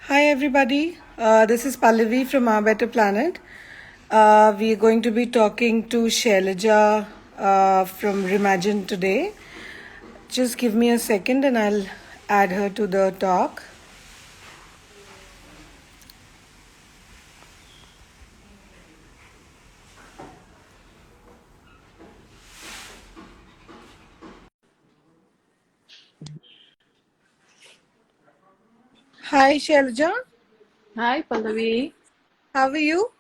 Hi, everybody. This is Pallavi from Our Better Planet. We are going to be talking to Shailaja from Remagine today. Just give me a second and I'll add her to the talk. Hi, Shailaja. Hi, Pallavi. How are you?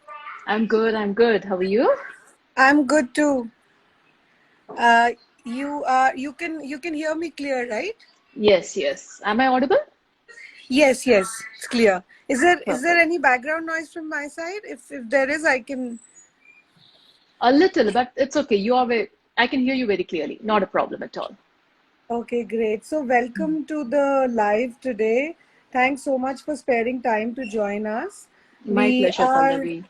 I'm good. I'm good. How are you? I'm good too. Uh, you can hear me clear, right? Yes, yes. Am I audible? Yes, it's clear. Is there Perfect. any background noise from my side? If there is, I can. A little, but it's okay. I can hear you very clearly. Not a problem at all. Okay, great. So, welcome to the live today. Thanks so much for sparing time to join us. My We pleasure, are Pallavi.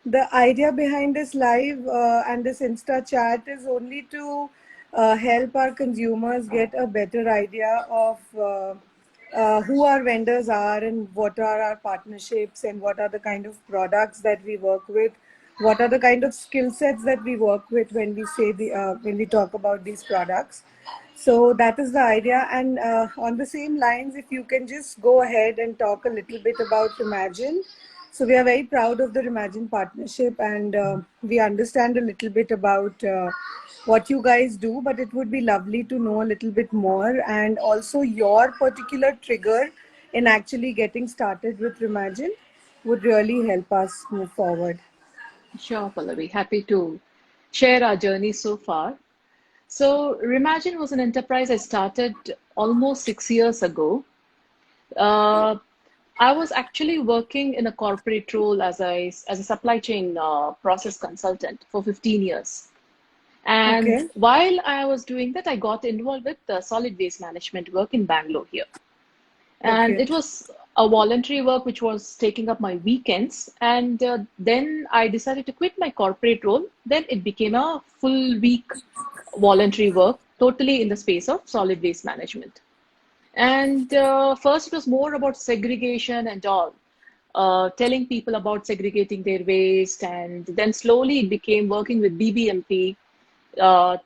The idea behind this live and this Insta chat is only to help our consumers get a better idea of who our vendors are and what are our partnerships and what are the kind of products that we work with, what are the kind of skill sets that we work with when we say when we talk about these products. So that is the idea. And on the same lines, if you can just go ahead and talk a little bit about Imagine. So we are very proud of the Imagine partnership, and we understand a little bit about what you guys do. But it would be lovely to know a little bit more, and also your particular trigger in actually getting started with Imagine would really help us move forward. Sure, Pallavi. Happy to share our journey so far. So, Remagine was an enterprise I started almost 6 years ago. Uh, I was actually working in a corporate role as a supply chain process consultant for 15 years. And Okay. while I was doing that, I got involved with the solid waste management work in Bangalore here. And Okay. it was a voluntary work which was taking up my weekends. And then I decided to quit my corporate role. Then it became a full week voluntary work, totally in the space of solid waste management. And first, it was more about segregation and all, telling people about segregating their waste. And then slowly it became working with BBMP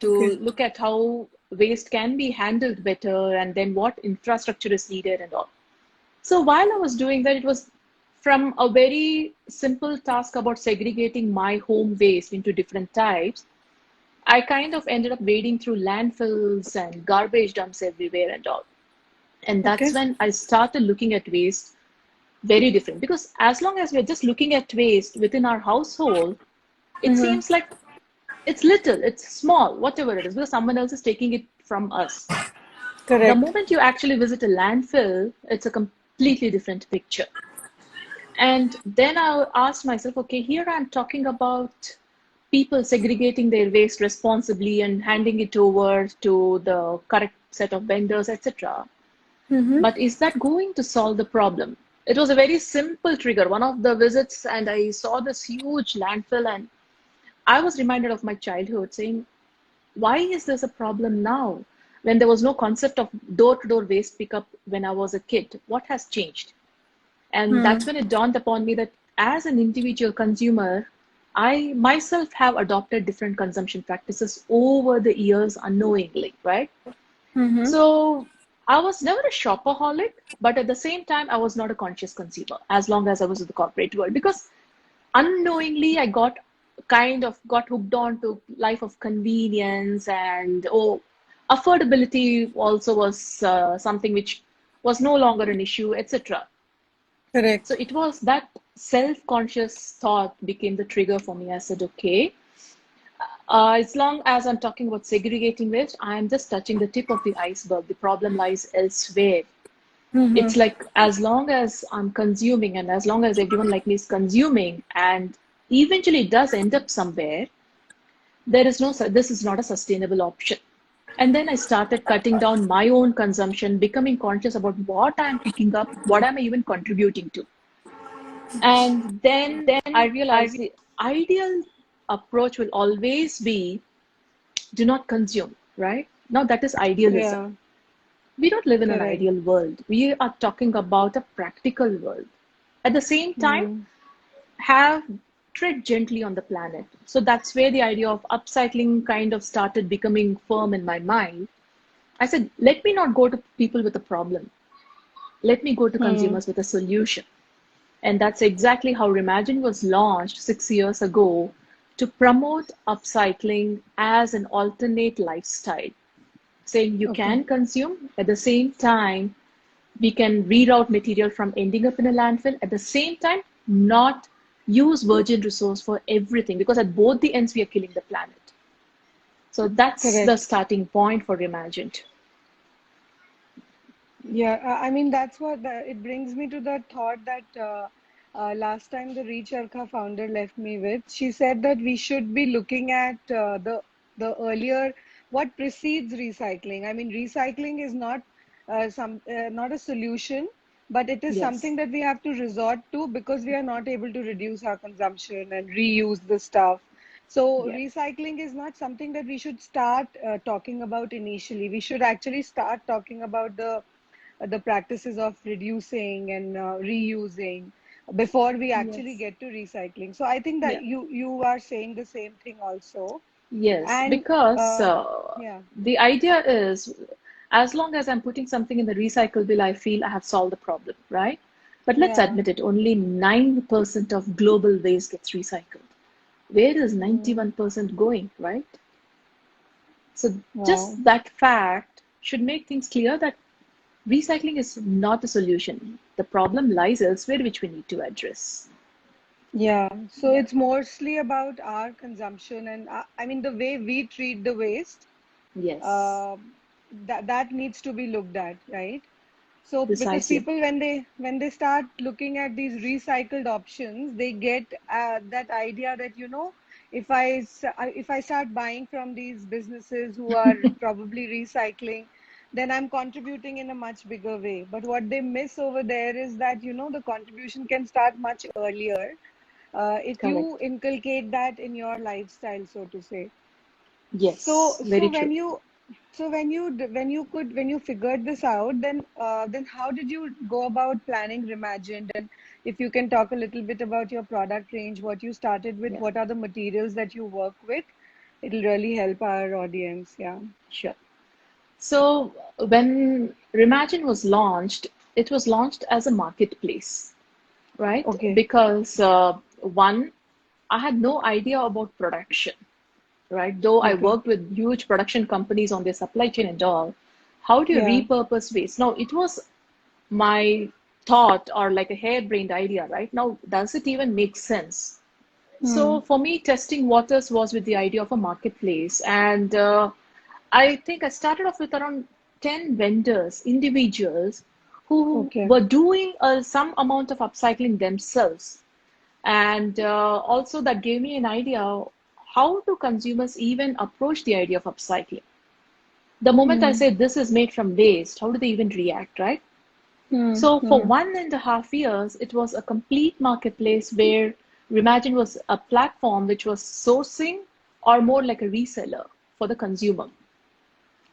Okay. to look at how waste can be handled better and then what infrastructure is needed and all. So while I was doing that, it was from a very simple task about segregating my home waste into different types. I kind of ended up wading through landfills and garbage dumps everywhere and all. And Okay. that's when I started looking at waste very different. Because as long as we're just looking at waste within our household, it Mm-hmm. seems like it's little, it's small, whatever it is, because someone else is taking it from us. The Correct. moment you actually visit a landfill, it's a completely different picture. And then I asked myself, okay, here I'm talking about people segregating their waste responsibly and handing it over to the correct set of vendors, etc. Mm-hmm. But is that going to solve the problem? It was a very simple trigger. One of the visits, and I saw this huge landfill, and I was reminded of my childhood saying, why is this a problem now when there was no concept of door to door waste pickup when I was a kid? What has changed? And that's when it dawned upon me that as an individual consumer, I myself have adopted different consumption practices over the years unknowingly, right? Mm-hmm. So I was never a shopaholic, but at the same time, I was not a conscious consumer as long as I was in the corporate world because unknowingly I got hooked on to life of convenience and affordability also was something which was no longer an issue, etc. So Correct. it was that self-conscious thought became the trigger for me. I said, okay, as long as I'm talking about segregating waste, I'm just touching the tip of the iceberg. The problem lies elsewhere. It's Mm-hmm. like as long as I'm consuming and as long as everyone like me is consuming and eventually it does end up somewhere, this is not a sustainable option. And then I started cutting down my own consumption, becoming conscious about what I'm picking up, what am I even contributing to. And then I realized the ideal approach will always be do not consume, right? Now that is idealism. Yeah. We don't live in an Correct. ideal world. We are talking about a practical world. At the same time, Hmm. have tread gently on the planet. So that's where the idea of upcycling kind of started becoming firm in my mind. I said, let me not go to people with a problem. Let me go to Hmm. consumers with a solution. And that's exactly how Remagine was launched 6 years ago to promote upcycling as an alternate lifestyle, saying you Okay. can consume at the same time we can reroute material from ending up in a landfill at the same time not use virgin resource for everything because at both the ends we are killing the planet. So that's the Correct. starting point for Reimagined. Yeah, I mean that's what it brings me to the thought that last time the Recharkha founder left me with. She said that we should be looking at the earlier what precedes recycling. I mean, recycling is not not a solution, but it is Yes, something that we have to resort to because we are not able to reduce our consumption and reuse the stuff. So yes, recycling is not something that we should start talking about initially. We should actually start talking about the practices of reducing and reusing before we actually yes, get to recycling. So I think that yeah, you are saying the same thing also. yes, And because yeah, the idea is as long as I'm putting something in the recycle bill, I feel I have solved the problem, right? But let's yeah. admit it, only 9% of global waste gets recycled. Where is Mm, 91% going, right? So wow. just that fact should make things clear that recycling is not a solution. The problem lies elsewhere, which we need to address. Yeah. So Yeah. it's mostly about our consumption and I mean the way we treat the waste. Yes, Uh, that needs to be looked at, right? So because precisely. people when they start looking at these recycled options, they get that idea that if I start buying from these businesses who are probably recycling, then I'm contributing in a much bigger way. But what they miss over there is that the contribution can start much earlier if you Correct. inculcate that in your lifestyle, so to say. So, Yes, so very true. when you, so when you figured this out, then how did you go about planning Reimagined? And if you can talk a little bit about your product range, what you started with, Yeah, what are the materials that you work with, it'll really help our audience. Yeah. sure. So when Remagine was launched, it was launched as a marketplace, right? Okay. Because one, I had no idea about production, right? Though I Okay. worked with huge production companies on their supply chain and all, how do you Yeah. repurpose waste? Now, it was my thought or like a harebrained idea, right? Now, does it even make sense? Hmm. So for me, testing waters was with the idea of a marketplace. And I think I started off with around 10 vendors, individuals who Okay. were doing some amount of upcycling themselves. And also that gave me an idea how do consumers even approach the idea of upcycling? The moment I Hmm. say this is made from waste, how do they even react, right? Hmm. So for Hmm. 1.5 years, it was a complete marketplace where Remagine was a platform which was sourcing or more like a reseller for the consumer,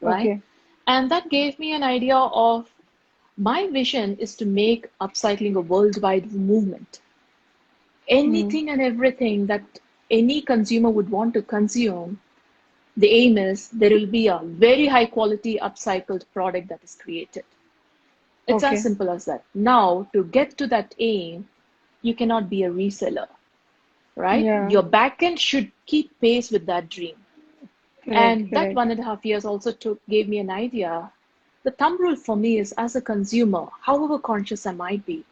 right? Okay. And that gave me an idea of my vision is to make upcycling a worldwide movement. Hmm. Anything and everything that any consumer would want to consume, the aim is there will be a very high quality upcycled product that is created. It's as Okay. simple as that. Now, to get to that aim, you cannot be a reseller, right? Yeah. Your backend should keep pace with that dream. Correct. And that Correct. 1.5 years also gave me an idea. The thumb rule for me is as a consumer, however conscious I might be,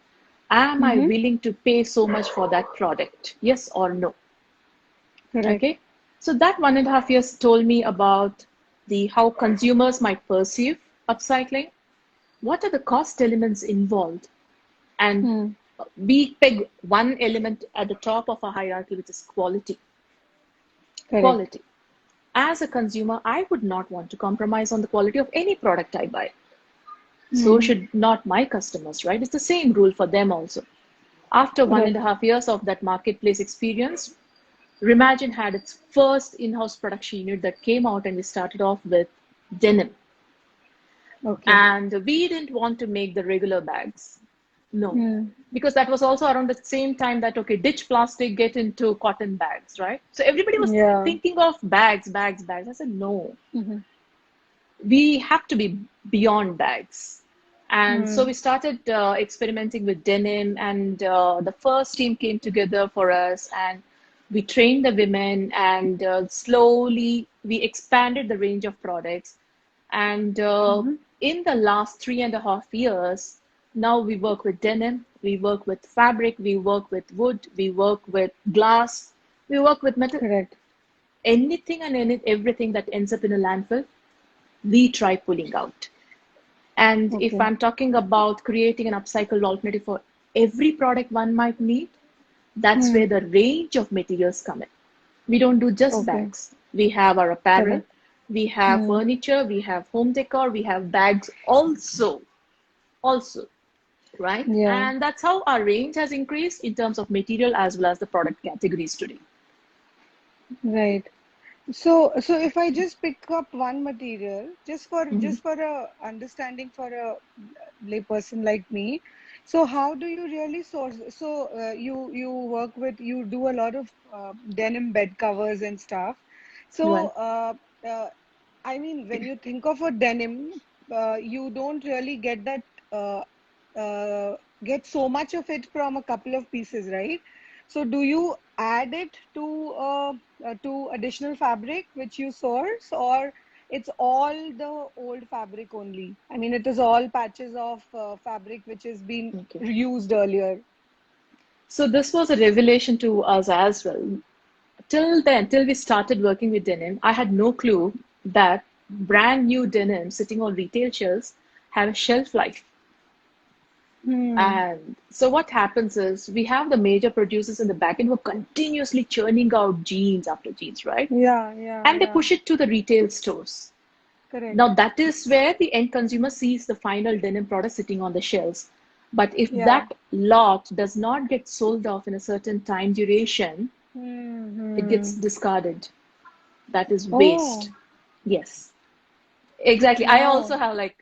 am I Mm-hmm. willing to pay so much for that product? Yes or no? Correct. Okay. So that 1.5 years told me about the how consumers might perceive upcycling, what are the cost elements involved, and Hmm. we peg one element at the top of a hierarchy, which is quality. Correct. Quality. As a consumer, I would not want to compromise on the quality of any product I buy. So Hmm. should not my customers, right? It's the same rule for them also. After one and Right. a half years of that marketplace experience, Remagine had its first in-house production unit that came out, and we started off with denim. Okay. And we didn't want to make the regular bags. No, Hmm. because that was also around the same time that, okay, ditch plastic, get into cotton bags, right? So everybody was Yeah. thinking of bags, bags, bags. I said, no, Hmm. we have to be beyond bags. And so Hmm. we started experimenting with denim, and the first team came together for us, and we trained the women, and slowly we expanded the range of products. And Hmm. in the last 3.5 years, now we work with denim, we work with fabric, we work with wood, we work with glass, we work with metal, Correct. anything and everything that ends up in a landfill, we try pulling out. And if Okay. I'm talking about creating an upcycled alternative for every product one might need, that's Hmm. where the range of materials come in. We don't do just Okay. bags. We have our apparel, Correct. we have Hmm. furniture, we have home decor, we have bags also, right? Yeah. And that's how our range has increased in terms of material as well as the product categories today. Right. So if I just pick up one material, Mhm. just for a understanding for a layperson like me, so how do you really source? So you work with you do a lot of denim bed covers and stuff. So Right. uh, I mean, when you think of a denim, you don't really get that uh, uh, get so much of it from a couple of pieces, right? So do you add it to additional fabric which you source, or it's all the old fabric only? I mean, it is all patches of fabric which has been Okay. used earlier. So this was a revelation to us as well. Till then, till we started working with denim, I had no clue that brand new denim sitting on retail shelves have a shelf life. Hmm. And so what happens is we have the major producers in the back end who are continuously churning out jeans after jeans, right? Yeah, yeah, And they yeah. push it to the retail stores. Correct. Now that is where the end consumer sees the final denim product sitting on the shelves. But if Yeah. that lot does not get sold off in a certain time duration, Hmm. it gets Hmm. discarded. That is waste. Oh, Yes, exactly. I also wow. have like,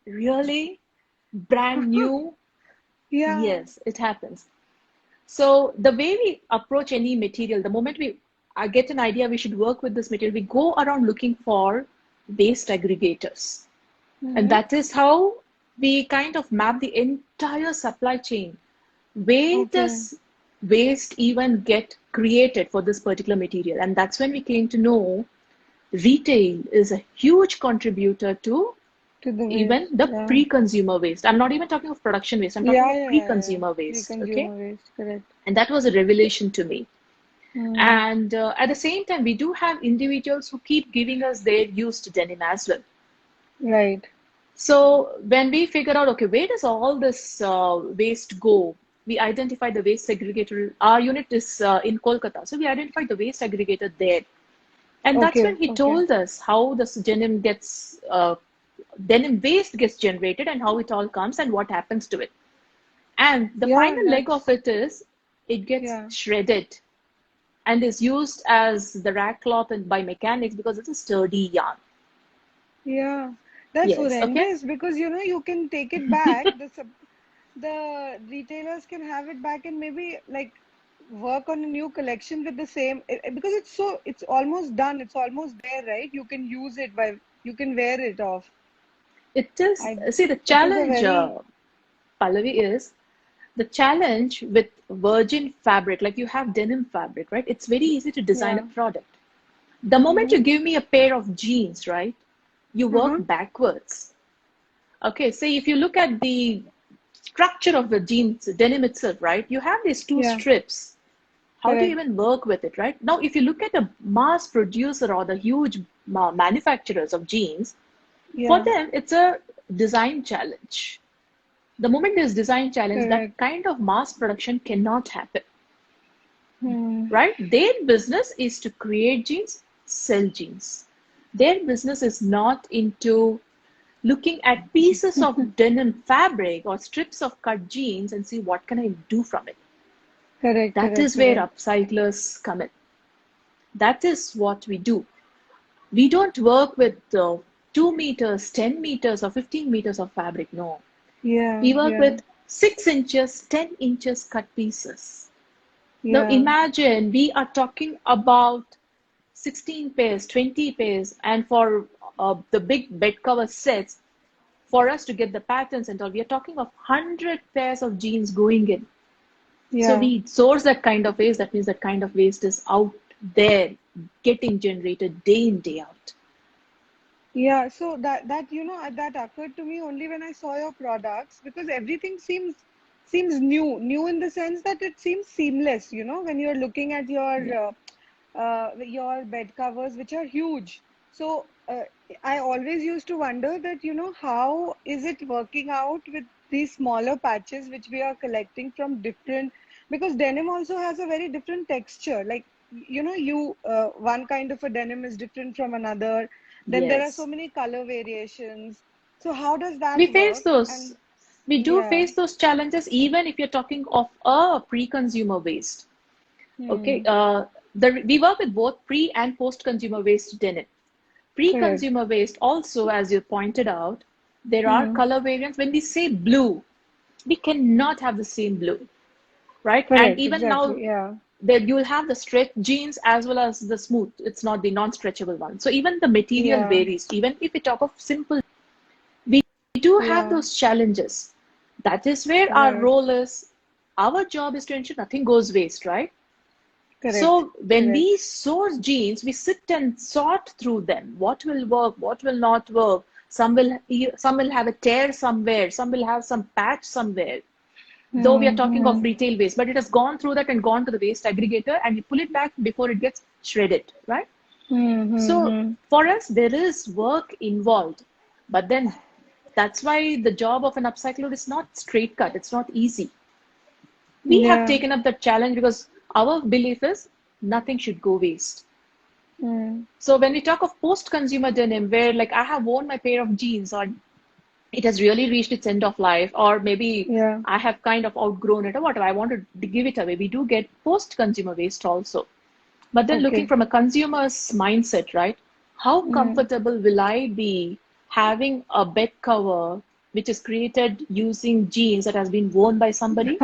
really? Brand new? Yeah. Yes, it happens. So the way we approach any material, the moment we get an idea we should work with this material, we go around looking for waste aggregators. And Mm-hmm. that is how we kind of map the entire supply chain. Where Okay. does waste even get created for this particular material? And that's when we came to know retail is a huge contributor to To the even waste. the Yeah. pre-consumer waste. I'm not even talking of production waste. I'm talking Yeah, of yeah, yeah, yeah. pre-consumer waste. Okay. Pre-consumer waste. Correct. And that was a revelation to me. Hmm. And at the same time, we do have individuals who keep giving us their used denim as well. Right. So when we figure out, okay, where does all this waste go? We identify the waste segregator. Our unit is in Kolkata. So we identified the waste aggregator there. And that's when Okay. he Okay. told us how this denim waste gets generated and how it all comes and what happens to it. And the Yeah, final leg of that's it is it gets yeah. shredded and is used as the rag cloth and by mechanics because it's a sturdy yarn. Yeah. That's Yes, okay? horrendous because you can take it back. The retailers can have it back and maybe like work on a new collection with the same because it's almost done. It's almost there, right? You can use it by you can wear it off. It is, I see, the it is a challenge, very Pallavi, is the challenge with virgin fabric, like you have denim fabric, right? It's very easy to design a yeah. product. The moment Mm-hmm. you give me a pair of jeans, right, you work Uh-huh. backwards. Okay, say if you look at the structure of the jeans, denim itself, right, you have these two Yeah. strips. How do you Correct. even work with it, right? Now, if you look at the mass producer or the huge manufacturers of jeans, for Yeah. them, it's a design challenge. The moment there's design challenge, that Correct. kind of mass production cannot happen, Hmm. right? Their business is to create jeans, sell jeans. Their business is not into looking at pieces of denim fabric or strips of cut jeans and see what can I do from it. Correct. That Correct. is where Correct. upcyclers come in. That is what we do. We don't work with 2 meters, 10 meters, or 15 meters of fabric. No. Yeah, We work yeah, with 6 inches, 10 inches cut pieces. Now yeah, imagine we are talking about 16 pairs, 20 pairs, and for the big bed cover sets, for us to get the patterns and all, we are talking of 100 pairs of jeans going in. So yeah. we source that kind of waste. That means that kind of waste is out there getting generated day in, day out. Yeah, so that that occurred to me only when I saw your products, because everything seems new in the sense that it seems seamless, when you're looking at Yeah. your bed covers, which are huge. So I always used to wonder that, how is it working out with these smaller patches which we are collecting from different, because denim also has a very different texture. Like, one kind of a denim is different from another. Then there are so Yes. many color variations. So how does that We face work? those. And We do yeah. face those challenges even if you're talking of a pre-consumer waste. Okay. Hmm. We work with both pre and post-consumer waste denim. Correct. Pre-consumer waste also, as you pointed out, there are Hmm. color variants. When we say blue, we cannot have the same blue, right? And Correct. even now, Exactly. Yeah. there you'll have the stretch jeans as well as the smooth. It's not the non-stretchable one. So even the material Yeah. varies. Even if we talk of simple, we do have Yeah. those challenges. That is where our Right. role is. Our job is to ensure nothing goes waste, right? Correct. So when Correct. we source genes, we sit and sort through them. What will work? What will not work? Some will have a tear somewhere. Some will have some patch somewhere. Though we are talking of Hmm. retail waste, but it has gone through that and gone to the waste aggregator, and we pull it back before it gets shredded, right? Hmm. Hmm. So Hmm. for us, there is work involved, but then that's why the job of an upcycler is not straight cut. It's not easy. We have Yeah. taken up that challenge because our belief is nothing should go waste. Hmm. So when we talk of post-consumer denim, where like I have worn my pair of jeans or it has really reached its end of life, or maybe Yeah. I have kind of outgrown it or whatever, I want to give it away. We do get post-consumer waste also. But then looking Okay. from a consumer's mindset, right? How Hmm. comfortable will I be having a bed cover which is created using jeans that has been worn by somebody?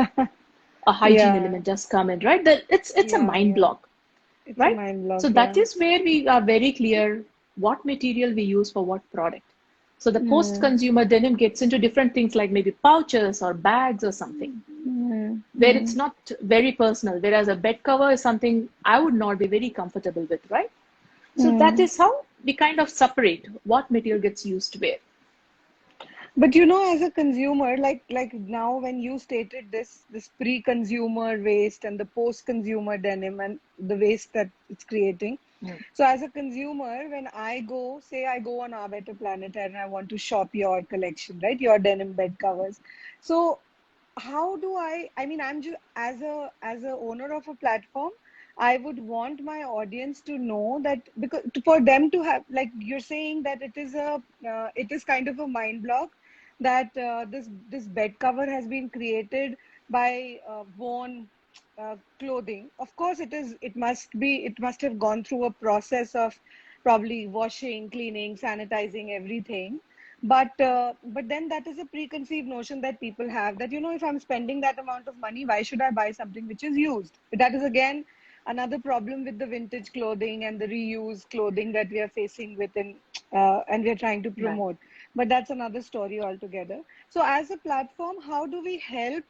A hygiene Yeah. element just come in, right? That it's a Yeah. mind Yeah. block, It's a right? mind So block. that Yeah. is where we are very clear what material we use for what product. So the Hmm. post-consumer denim gets into different things like maybe pouches or bags or something, Hmm. where it's Hmm. not very personal, whereas a bed cover is something I would not be very comfortable with, right? So that Hmm. is how we kind of separate what material gets used where. But as a consumer, like now when you stated this pre-consumer waste and the post-consumer denim and the waste that it's creating. Mm. So as a consumer, when I go on Our Better Planet and I want to shop your collection, right? Your denim bed covers. So how do I mean, I'm just as a owner of a platform, I would want my audience to know that, because for them to have, like you're saying, that it is kind of a mind block, that this bed cover has been created by worn clothing. Of course it must have gone through a process of probably washing, cleaning, sanitizing, everything. But then that is a preconceived notion that people have, that if I'm spending that amount of money, why should I buy something which is used? That is again another problem with the vintage clothing and the reuse clothing that we are facing within, and we are trying to Right. promote. But that's another story altogether. So as a platform, how do we help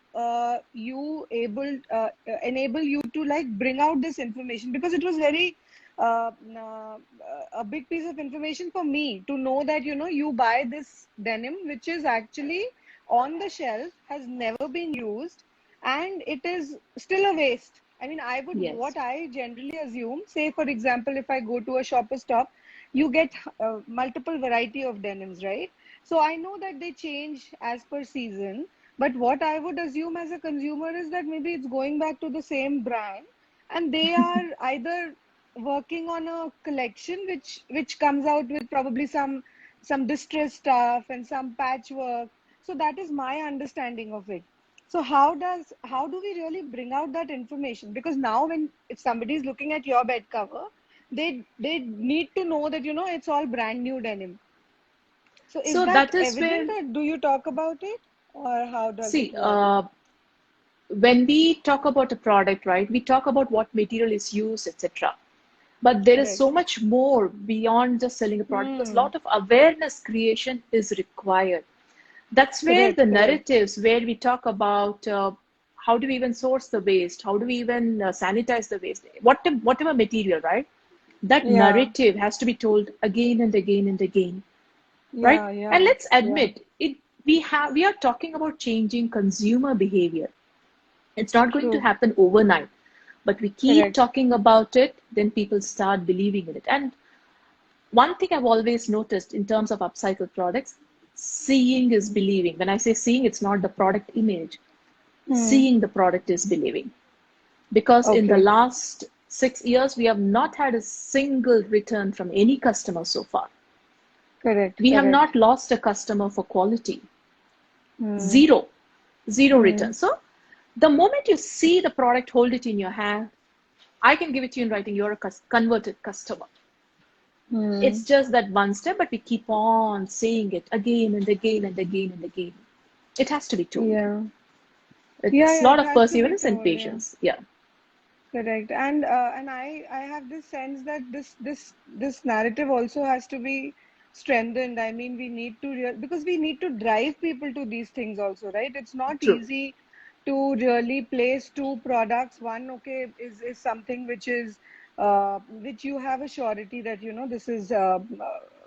enable you to like bring out this information? Because it was very a big piece of information for me to know that you buy this denim which is actually on the shelf, has never been used, and it is still a waste. I mean, Yes. what I generally assume, say for example, if I go to a shopper stop, you get multiple variety of denims, right? So I know that they change as per season, but what I would assume as a consumer is that maybe it's going back to the same brand, and they are either working on a collection which comes out with probably some distress stuff and some patchwork. So that is my understanding of it. So how do we really bring out that information? Because now when if somebody is looking at your bed cover, they need to know that it's all brand new denim. So is So that that is evident, where, or do you talk about it, or how does it see, work? when we talk about a product, right, we talk about what material is used, etc. But there is Correct. so much more beyond just selling a product, because a Hmm. lot of awareness creation is required. That's where the Correct. Correct. narratives, where we talk about how do we even source the waste, how do we even sanitize the waste, whatever material, right? That Yeah. narrative has to be told again and again and again, right? Yeah. And Yeah. let's Yeah. admit it. We are talking about changing consumer behavior. It's not going to True. happen overnight, but we keep Correct. talking about it, then people start believing in it. And one thing I've always noticed in terms of upcycled products, seeing is believing. When I say seeing, it's not the product image. Hmm. Seeing the product is believing. Because in the Okay. last 6 years, we have not had a single return from any customer so far. Correct. We have Correct. not lost a customer for quality. Hmm. Zero. Zero Hmm. return. So the moment you see the product, hold it in your hand, I can give it to you in writing, you're a converted customer. Hmm. It's just that one step, but we keep on saying it again and again and again and again. It has to be told. Yeah. Yeah. It's a Yeah. lot It of has to be perseverance and told. Yeah. patience. Yeah, Correct. And I have this sense that this narrative also has to be strengthened. I mean, we need to because we need to drive people to these things also, right? It's not true. easy to really place two products. One, okay, is something which you have a surety that this is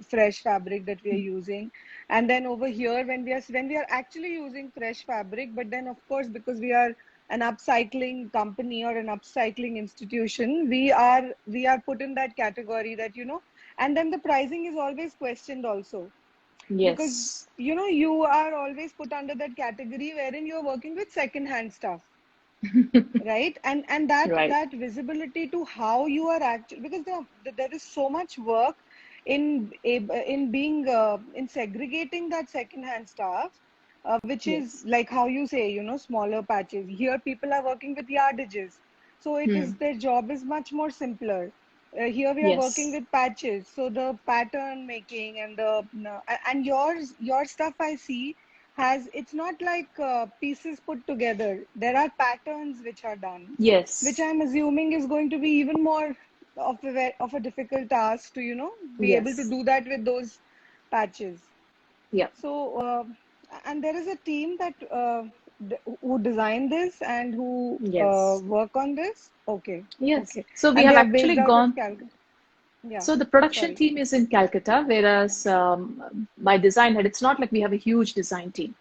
fresh fabric that we are using, and then over here when we are actually using fresh fabric, but then of course because we are an upcycling company or an upcycling institution, we are put in that category that and then the pricing is always questioned also, because Yes. you are always put under that category wherein you're working with second hand stuff, right? And that Right. that visibility to how you are actually, because there is so much work in being in segregating that second hand stuff, which is Yes. like how you say, smaller patches. Here people are working with yardages, so it is Hmm. their job is much more simpler. Here we are working Yes. with patches, so the pattern making and the no, and your stuff I see has, it's not like pieces put together. There are patterns which are done, which Yes. I'm assuming is going to be even more of a difficult task to be able to Yes. do that with those patches. Yeah. So and there is a team that who designed this and who Yes. work on this. Okay, Yes. okay, So we and have they are based actually out of gone. Calcutta. Yeah, So the production sorry. team is in Calcutta, whereas my design head, it's not like we have a huge design team.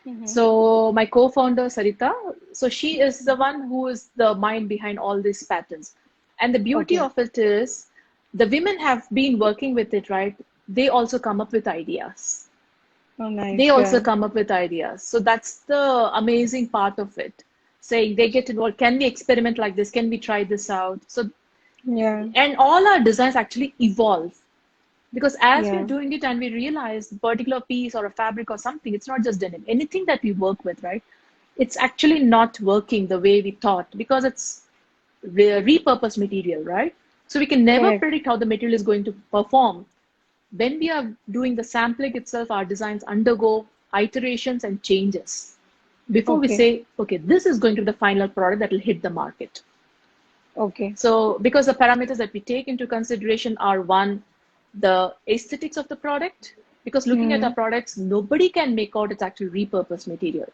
Mm-hmm. So my co-founder Sarita, so she is the one who is the mind behind all these patterns. And the beauty Okay. of it is the women have been working with it, right? They also come up with ideas. Oh, They nice. also Yeah. come up with ideas. So that's the amazing part of it. Saying they get involved. Can we experiment like this? Can we try this out? So, Yeah. and all our designs actually evolve because as we're Yeah. doing it and we realize the particular piece or a fabric or something, it's not just denim. Anything that we work with, right? It's actually not working the way we thought because it's repurposed material, right? So we can never Correct. predict how the material is going to perform. When we are doing the sampling itself, our designs undergo iterations and changes before we Okay. say, okay, this is going to be the final product that will hit the market. Okay. So, because the parameters that we take into consideration are one, the aesthetics of the product, because looking at our Hmm. products, nobody can make out it's actually repurposed material.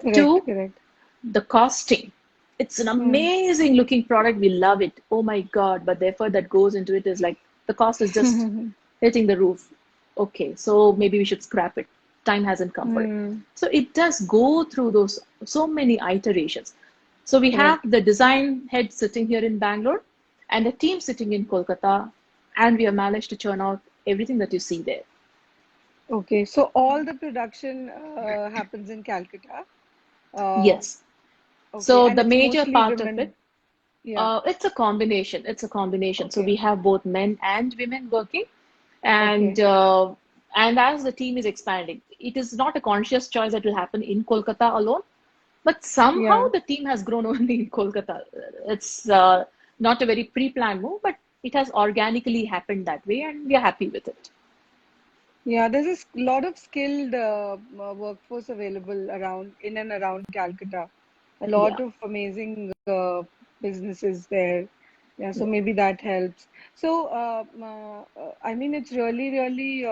Correct. Two, Correct. the costing. It's an Hmm. amazing looking product. We love it. Oh my God. But the effort that goes into it is like the cost is just hitting the roof. Okay, so maybe we should scrap it. Time hasn't come for it. Hmm. So it does go through those so many iterations. So we have Correct. the design head sitting here in Bangalore and a team sitting in Kolkata, and we have managed to churn out everything that you see there. Okay. So all the production happens in Calcutta. Uh, Yes. okay. So And the it's major mostly part of it, women. Yeah. it's a combination. It's a combination. So we Okay. have both men and women working, and Okay. uh, and as the team is expanding, it is not a conscious choice that will happen in Kolkata alone, but somehow Yeah. the team has grown only in Kolkata. It's not a very pre-planned move, but it has organically happened that way, and we are happy with it. Yeah, there's lot of skilled workforce available around in and around Calcutta. A lot Yeah, of amazing businesses there. Yeah, so yeah, maybe that helps. So, I mean, it's really, really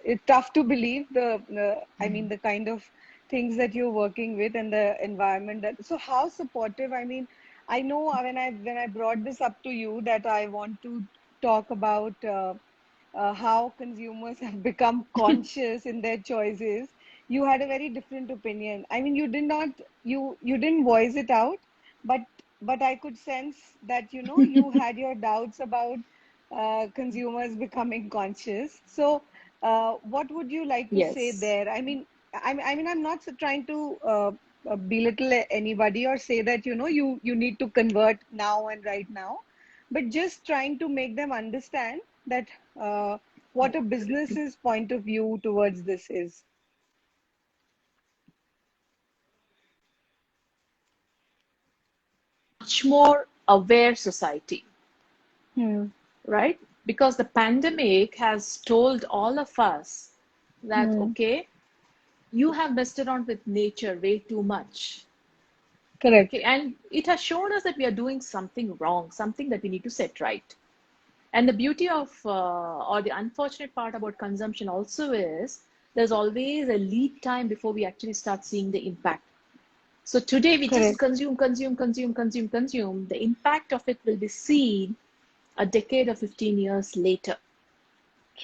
it's tough to believe I mean, the kind of things that you're working with and the environment that. So, how supportive? I mean, I know when I brought this up to you that I want to talk about. How consumers have become conscious in their choices, you had a very different opinion. I mean, you did not, you didn't voice it out, but I could sense that, you had your doubts about consumers becoming conscious. So, what would you like to say yes. there? I mean, I'm not trying to belittle anybody or say that, you need to convert now and right now, but just trying to make them understand that what a business's point of view towards this is. Much more aware society, Hmm. right? Because the pandemic has told all of us that, Hmm. okay, you have messed around with nature way too much. Okay, Correct. and it has shown us that we are doing something wrong, something that we need to set right. And the beauty of, or the unfortunate part about consumption also is there's always a lead time before we actually start seeing the impact. So today we just Correct. consume, consume, consume, consume, consume. The impact of it will be seen a decade or 15 years later.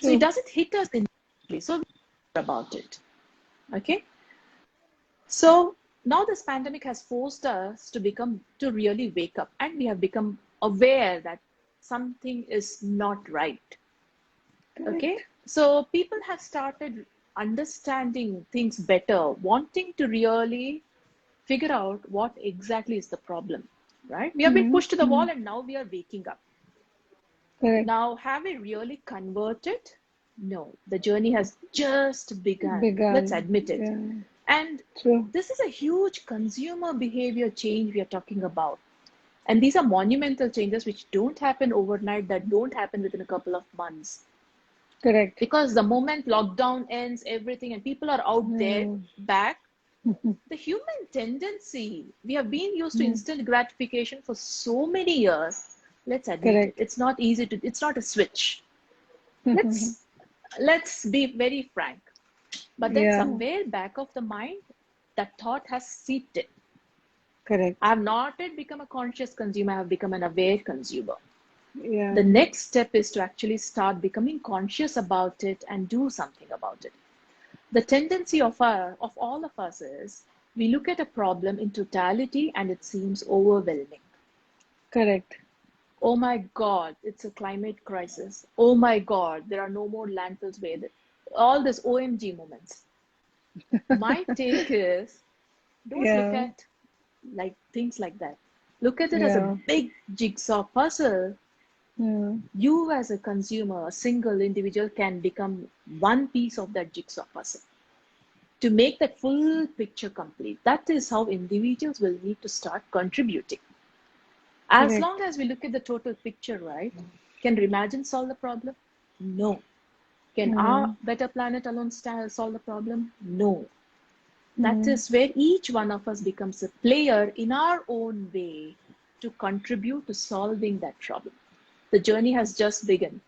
So it True. doesn't hit us immediately. So we're about it. Okay. So now this pandemic has forced us to really wake up, and we have become aware that something is not right. Okay. Correct. So people have started understanding things better, wanting to really figure out what exactly is the problem, right? We have been Hmm. pushed to the Hmm. wall and now we are waking up. Correct. Now, have we really converted? No, the journey has just begun. Let's Begun. admit it. Yeah. And True. this is a huge consumer behavior change we are talking about. And these are monumental changes which don't happen overnight, that don't happen within a couple of months. Correct. Because the moment lockdown ends, everything, and people are out there Hmm. back, the human tendency, we have been used to Hmm. instant gratification for so many years. Let's admit it. Correct. It's not easy to, it's not a switch. Let's let's be very frank. But then Yeah. somewhere back of the mind, that thought has seeped in. I Correct. have not yet become a conscious consumer, I have become an aware consumer. The Yeah. next step is to actually start becoming conscious about it and do something about it. The tendency of all of us is we look at a problem in totality and it seems overwhelming. Correct. Oh my God, it's a climate crisis. Oh my God, there are no more landfills where all this OMG moments. My take is don't look Yeah. at like things like that. Look at it as a Yeah. big jigsaw puzzle. Hmm. You as a consumer, a single individual can become one piece of that jigsaw puzzle to make that full picture complete. That is how individuals will need to start contributing. As long Correct. as we look at the total picture, right? Can Imagine solve the problem? No. Can our Hmm. better planet alone solve the problem? No. That Hmm. is where each one of us becomes a player in our own way to contribute to solving that problem. The journey has just begun.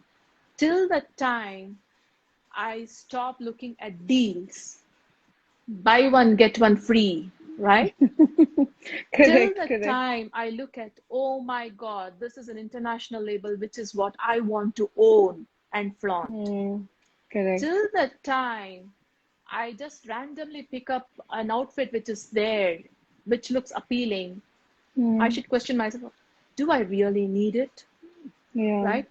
Till the time I stop looking at deals, buy one, get one free, right? Till Correct. the Correct. time I look at, oh my God, this is an international label, which is what I want to own and flaunt. Hmm. Correct. Till the time I just randomly pick up an outfit which is there, which looks appealing, I Hmm. should question myself, do I really need it? Yeah. Right?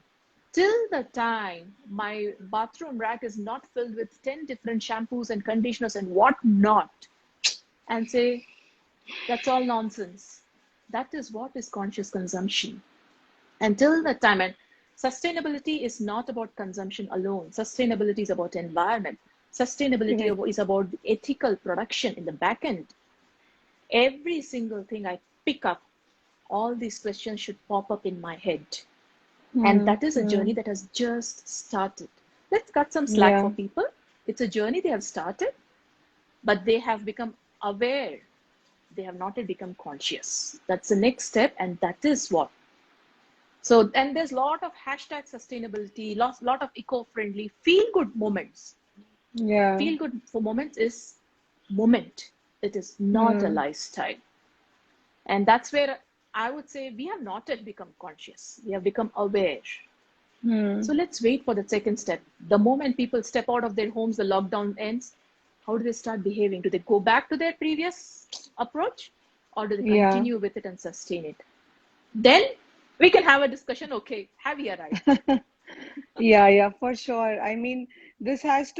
Till the time my bathroom rack is not filled with 10 different shampoos and conditioners and whatnot, and say, that's all nonsense. That is what is conscious consumption. Until that time, and sustainability is not about consumption alone. Sustainability is about environment. Sustainability Correct. is about ethical production in the back end. Every single thing I pick up, all these questions should pop up in my head. And Hmm. that is a Hmm. journey that has just started. Let's cut some slack Yeah. for people. It's a journey they have started, but they have become aware. They have not yet become conscious. That's the next step, and that is what. So, and there's a lot of hashtag sustainability, lot of eco-friendly, feel-good moments. Yeah. Feel-good for moments is moment. It is not a Hmm. lifestyle. And that's where I would say we have not yet become conscious. We have become aware. Hmm. So let's wait for the second step. The moment people step out of their homes, the lockdown ends, how do they start behaving? Do they go back to their previous approach or do they Yeah. continue with it and sustain it? Then we can have a discussion. Okay, have you arrived? Yeah, yeah, for sure. I mean, we have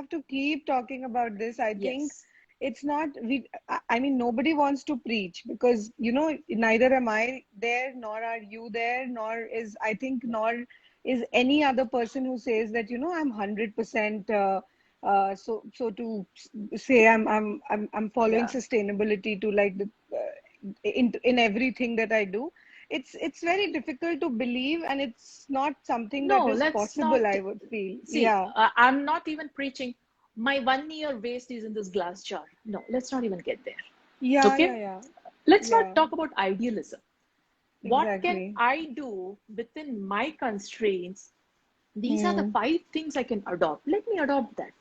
to keep talking about this. I think Yes. it's not, I mean, nobody wants to preach because, neither am I there, nor are you there, I think, nor is any other person who says that, I'm 100%, so to say I'm following Yeah. sustainability to like in everything that I do. It's very difficult to believe, and it's not something that No, is let's possible, not I would feel. see. Yeah. I'm not even preaching. My 1 year waste is in this glass jar. No, let's not even get there. Yeah, yeah, Okay? yeah. Let's not Yeah, talk about idealism. What can exactly. I do within my constraints? These are the Hmm. 5 things I can adopt. Let me adopt that.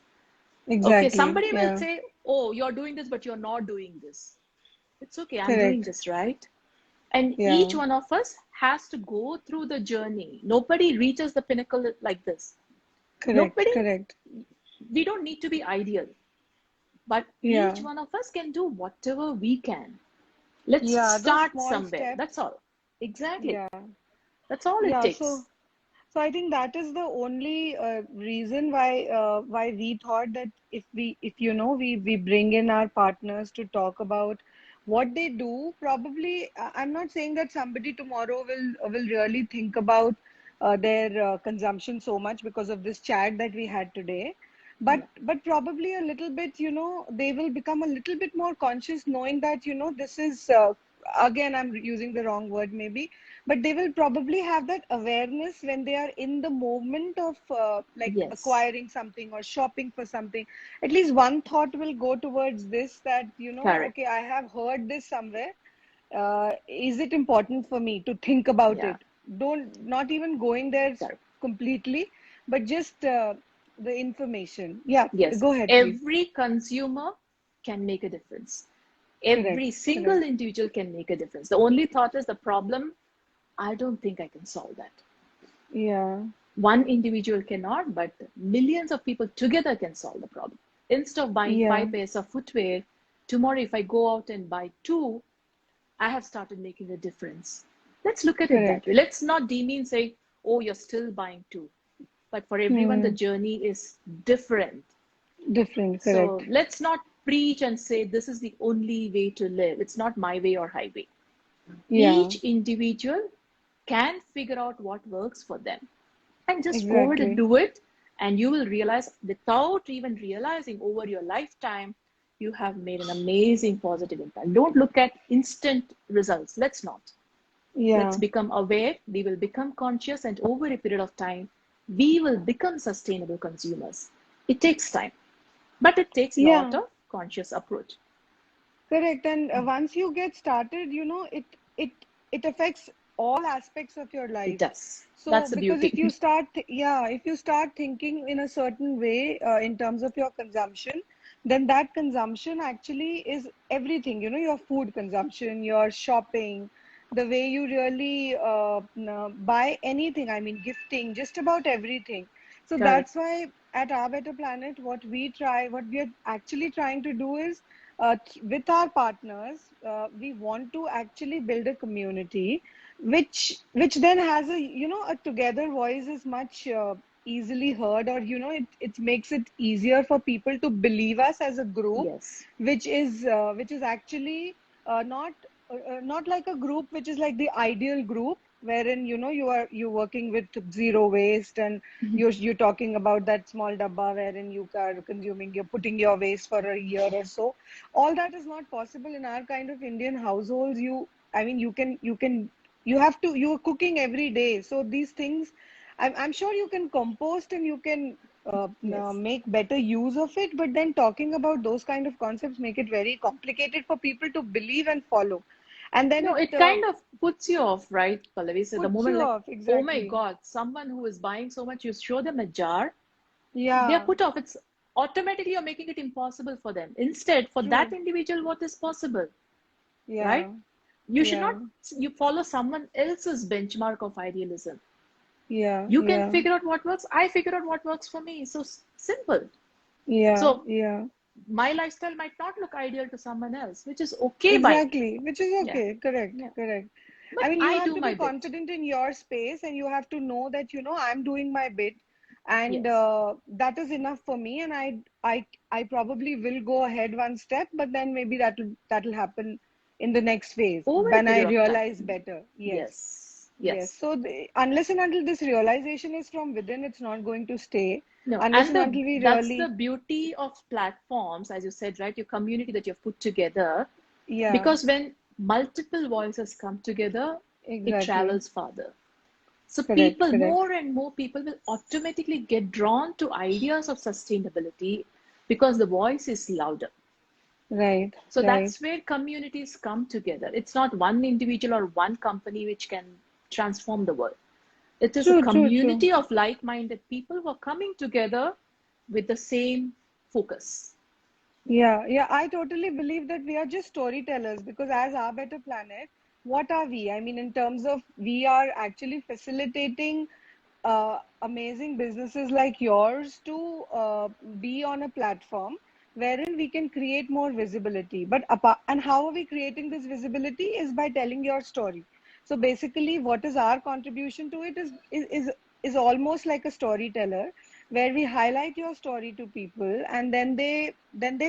Okay, Exactly. somebody will Yeah. say, oh, you're doing this, but you're not doing this. It's okay, I'm doing Correct. this, right? And each Yeah. one of us has to go through the journey. Nobody reaches the pinnacle like this. Correct. Nobody, Correct. we don't need to be ideal, but each Yeah. one of us can do whatever we can. Let's Yeah. Those start small somewhere. steps. That's all. Exactly. Yeah. That's all it Yeah. takes. So I think that is the only reason why we thought that if we bring in our partners to talk about what they do, probably I'm not saying that somebody tomorrow will really think about their consumption so much because of this chat that we had today, but Yeah. probably a little bit, they will become a little bit more conscious, knowing that this is again, I'm using the wrong word maybe, but they will probably have that awareness when they are in the moment of like Yes. acquiring something or shopping for something. At least one thought will go towards this, that Correct. okay, I have heard this somewhere. Is it important for me to think about Yeah. it? Don't, not even going there Correct. completely, but just the information. Yeah, Yes. go ahead, please. Every consumer can make a difference. Every Correct, single correct. individual can make a difference. The only thought is the problem. I don't think I can solve that. Yeah, One individual cannot, but millions of people together can solve the problem. Instead of buying yeah, 5 pairs of footwear, tomorrow if I go out and buy two, I have started making a difference. Let's look at it that correct. way. Let's not demean say, oh, you're still buying two. But for everyone, the Hmm. journey is different. Different, So correct. let's not preach and say this is the only way to live. It's not my way or highway. Yeah, Each individual can figure out what works for them and just go ahead and exactly. do it. And you will realize, without even realizing over your lifetime, you have made an amazing positive impact. Don't look at instant results. Let's not. Let's Yeah, become aware. We will become conscious, and over a period of time, we will become sustainable consumers. It takes time, but it takes a lot yeah, of conscious approach. correct. And once you get started, it it affects all aspects of your It life. does. So That's the because beauty. if you start thinking in a certain way in terms of your consumption, then that consumption actually is everything. Your food consumption, your shopping, the way you really buy anything. I mean, gifting, just about everything. So Correct. that's why at Our Better Planet, what we are actually trying to do is with our partners, we want to actually build a community which then has a together voice is much easily heard, or it makes it easier for people to believe us as a group, Yes. which is actually not like a group which is like the ideal group, wherein you're working with zero waste, and you're talking about that small dabba wherein you're putting your waste for a year or so. All that is not possible in our kind of Indian households. I mean, you're cooking every day, so these things I'm sure you can compost and you can Yes. make better use of it, but then talking about those kind of concepts make it very complicated for people to believe and follow. And then No, it it kind of puts you off, right, Pallavi? So the puts moment you like, off. oh my Exactly. God, someone who is buying so much, you show them a jar, they are Yeah, put off. It's automatically you're making it impossible for them. Instead, for that true. individual, what is possible, right? Yeah, You should not yeah, you follow someone else's benchmark of idealism. yeah, You can yeah, figure out what works. I figure out what works for me. So simple. yeah, So yeah. my lifestyle might not look ideal to someone else, which is okay by me. Exactly, which is Yeah, okay. Correct, yeah. correct. I But mean, you I have do to be my bit. confident in your space and you have to know that, I'm doing my bit and Yes. that is enough for me. And I probably will go ahead one step, but then maybe that'll happen in the next phase Over a when I period of time. realize better. Yes, Yes. yes. Yes. So unless and until this realization is from within, it's not going to stay. No, Unless and and the until we that's the really, beauty of platforms, as you said, right? Your community that you've put together. yeah, Because when multiple voices come together, it exactly. travels farther. So Correct, people, correct. more and more people will automatically get drawn to ideas of sustainability because the voice is louder. Right, So right. that's where communities come together. It's not one individual or one company which can transform the world. It is a True, true, true. community of like-minded people who are coming together with the same focus. Yeah, yeah, I totally believe that we are just storytellers because as our better planet, what are we? I mean, in terms of we are actually facilitating amazing businesses like yours to be on a platform wherein we can create more visibility. But apart, and how are we creating this visibility is by telling your story. So basically, what is our contribution to it is almost like a storyteller where we highlight your story to people and then they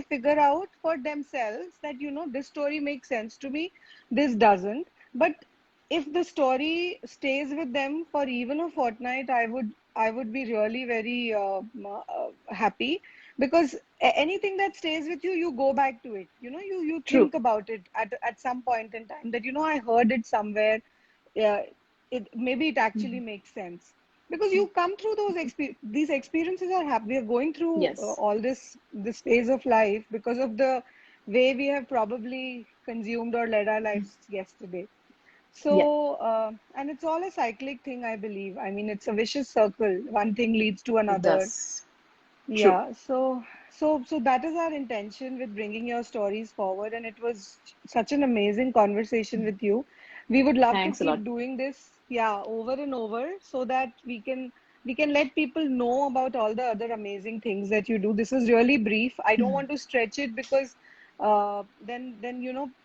figure out for themselves that this story makes sense to me, this doesn't. But if the story stays with them for even a fortnight, I would be really very happy because anything that stays with you, you go back to it. You True. think about it at some point in time that I heard it somewhere. Yeah, maybe it actually Mhm. makes sense because you come through these experiences are happy. We are going through Yes. all this phase of life because of the way we have probably consumed or led our lives yesterday. Yeah, So, and it's all a cyclic thing, I believe. I mean, it's a vicious circle. One thing leads to it another. does. True. Yeah. So that is our intention with bringing your stories forward. And it was such an amazing conversation with you. We would love to Thanks a lot. keep doing this, yeah, over and over so that we can let people know about all the other amazing things that you do. This is really brief. I don't want to stretch it because then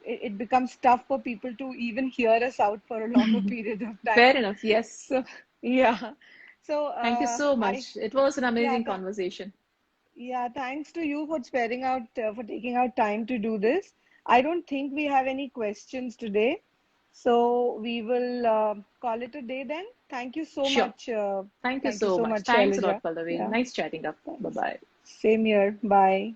it becomes tough for people to even hear us out for a longer period of Fair time. enough. Yes. So yeah. So Thank you so I much. It was an yeah amazing th conversation. yeah, thanks to you for sparing out for taking out time to do this. I don't think we have any questions today, so we will call it a day then. Thank you so Sure. much. Thank you Thank you so so much. much, Thanks a Shailaja. lot, Pallavi. Yeah, Nice chatting up. Bye thanks. bye. Same here. Bye.